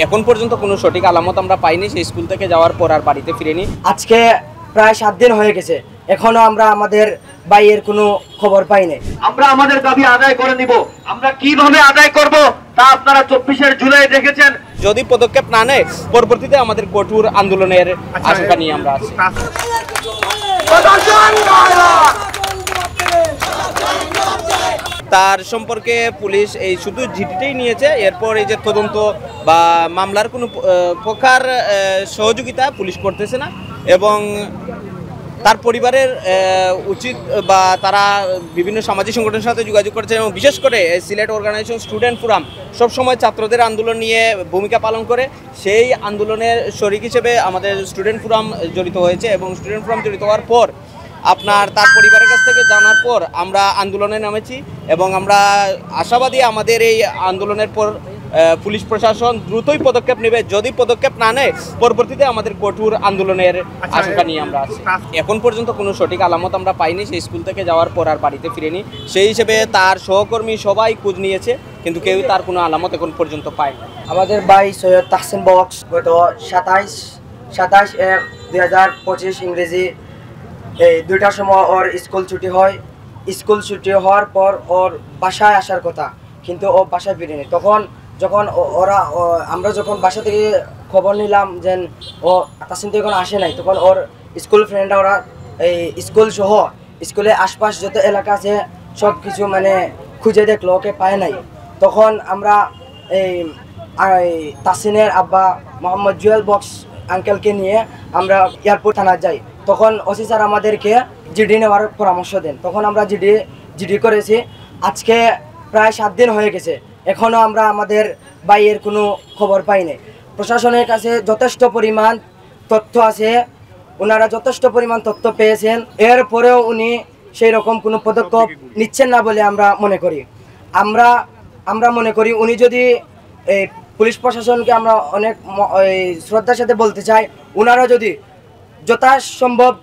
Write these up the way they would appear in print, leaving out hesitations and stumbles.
এখন পর্যন্ত কোনো সঠিক আলামত আমরা পাইনি। সেই স্কুল থেকে যাওয়ার পর আর বাড়িতে ফিরেনি। আজকে প্রায় 7 দিন হয়ে গেছে, এখনো আমরা আমাদের ভাইয়ের কোনো খবর পাইনি। আমরা আমাদের দাবি আদায় করে নিব। আমরা কিভাবে আদায় করব তা আপনারা 24 জুলাই দেখেছেন। যদি পদক্ষেপ না নেয় পরবর্তীতে আমাদের কঠোর আন্দোলনের আশঙ্কা নিয়ে আমরা আছি। তার সম্পর্কে পুলিশ এই শুধু জিডিটাই নিয়েছে, এরপর এই যে তদন্ত বা মামলার কোনো প্রকার সহযোগিতা পুলিশ করতেছে না এবং তার পরিবারের উচিত বা তারা বিভিন্ন সামাজিক সংগঠনের সাথে যোগাযোগ করছে এবং বিশেষ করে সিলেট অর্গানাইজেশন স্টুডেন্ট ফোরাম সবসময় ছাত্রদের আন্দোলন নিয়ে ভূমিকা পালন করে। সেই আন্দোলনের শরিক হিসেবে আমাদের স্টুডেন্ট ফোরাম জড়িত হয়েছে এবং স্টুডেন্ট ফোরাম জড়িত হওয়ার পর তার পরিবারের কাছ থেকে জানার পর আমরা আন্দোলনে নামেছি এবং আমরা আশাবাদী আমাদের এই আন্দোলনের পর পুলিশ প্রশাসন দ্রুতই পদক্ষেপ নেবে। যদি পদক্ষেপ না নেয় পরবর্তীতে আমাদের কঠোর আন্দোলনের আশঙ্কা নিয়ে আমরা আছি। এখন পর্যন্ত কোনো সঠিক আলামত আমরা পাইনি। সেই স্কুল থেকে যাওয়ার পর আর বাড়িতে ফিরেনি। সেই হিসেবে তার সহকর্মী সবাই খোঁজ নিয়েছে, কিন্তু কেউ তার কোনো আলামত এখন পর্যন্ত পায়নি। আমাদের ভাই সৈয়দ তাহসিন বক্স গত 27/1/2025 ইংরেজি এই 2টার সময় ওর স্কুল ছুটি হয়। স্কুল ছুটি হওয়ার পর ওর বাসায় আসার কথা, কিন্তু ও বাসায় ফিরেনি। যখন আমরা যখন বাসা থেকে খবর নিলাম যে ও তাহসিন তো এখন আসে নাই, তখন ওর স্কুল ফ্রেন্ডরা ওরা এই স্কুল সহ স্কুলের আশপাশ যত এলাকা আছে সব কিছু মানে খুঁজে দেখলো, ওকে পায় নাই। তখন আমরা এই তাহসিনের আব্বা মোহাম্মদ জুয়েল বক্স আঙ্কেলকে নিয়ে আমরা এয়ারপোর্ট থানায় যাই। তখন ওসি স্যার আমাদেরকে জিডি নেওয়ার পরামর্শ দেন। তখন আমরা জিডি করেছি। আজকে প্রায় 7 দিন হয়ে গেছে, এখনো আমরা আমাদের ভাইয়ের কোনো খবর পাইনি। প্রশাসনের কাছে যথেষ্ট পরিমাণ তথ্য আছে, ওনারা যথেষ্ট পরিমাণ তথ্য পেয়েছেন, এরপরেও উনি সেই রকম কোনো পদক্ষেপ নিচ্ছেন না বলে আমরা মনে করি। আমরা মনে করি উনি যদি এই পুলিশ প্রশাসনকে আমরা অনেক শ্রদ্ধার সাথে বলতে চাই, ওনারা যদি যথাসম্ভব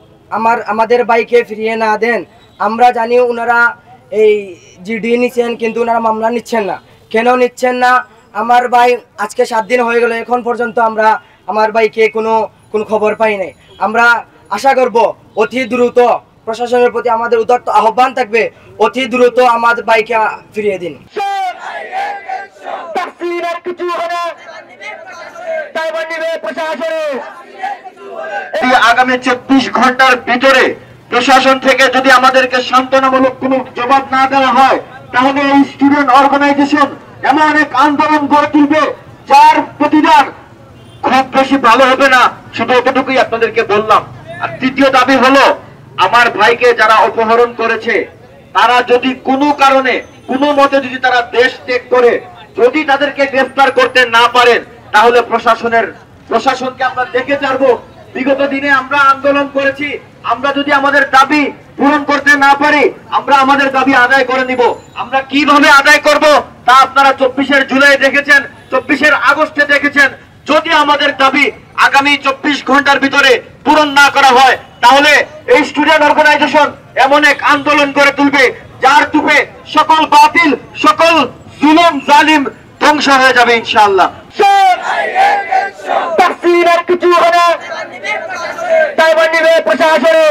আমাদের ভাইকে ফিরিয়ে না দেন। আমরা জানি ওনারা এই জিডি নিচ্ছেন, কিন্তু ওনারা মামলা নিচ্ছেন না। কেন নিচ্ছেন না? আমার ভাই আজকে 7 দিন হয়ে গেল, এখন পর্যন্ত আমরা আমার ভাইকে কোনো খবর পাই নাই। আমরা আশা করব অতি দ্রুত প্রশাসনের প্রতি আমাদের উদাত্ত আহ্বান থাকবে, অতি দ্রুত আমাদের ভাইকে ফিরিয়ে দিন। আগামী 24 ঘন্টার ভিতরে প্রশাসন থেকে যদি আমাদেরকে সান্ত্বনামূলক কোনো জবাব না দেওয়া হয়, তাহলে এই স্টুডেন্ট অর্গানাইজেশন এমন এক আন্দোলন গড়ে তুলবে যার প্রতিদান খুব বেশি ভালো হবে না। শুধু এতটুকুই আপনাদেরকে বললাম। আর তৃতীয় দাবি হলো, আমার ভাইকে যারা অপহরণ করেছে তারা যদি কোনো কারণে কোনো মতে যদি তারা দেশ ত্যাগ করে যদি তাদেরকে গ্রেফতার করতে না পারেন, তাহলে প্রশাসনকে আমরা দেখে ছাড়বো। বিগত দিনে আমরা আন্দোলন করেছি, আমরা যদি আমাদের দাবি পূরণ করতে না পারি আমরা আমাদের দাবি আদায় করে নিব। আমরা কিভাবে আদায় করব তা আপনারা 24 জুলাই দেখেছেন, 24 আগস্টে দেখেছেন। যদি আমাদের দাবি আগামী 24 ঘন্টার ভিতরে পূরণ না করা হয়, তাহলে এই স্টুডেন্ট অর্গানাইজেশন এমন এক আন্দোলন করে তুলবে যার টুপে সকল বাতিল, সকল জুলুম জালিম ধ্বংস হয়ে যাবে ইনশাআল্লাহ। কিছু হবে, তাই নিবে প্রশাসনে।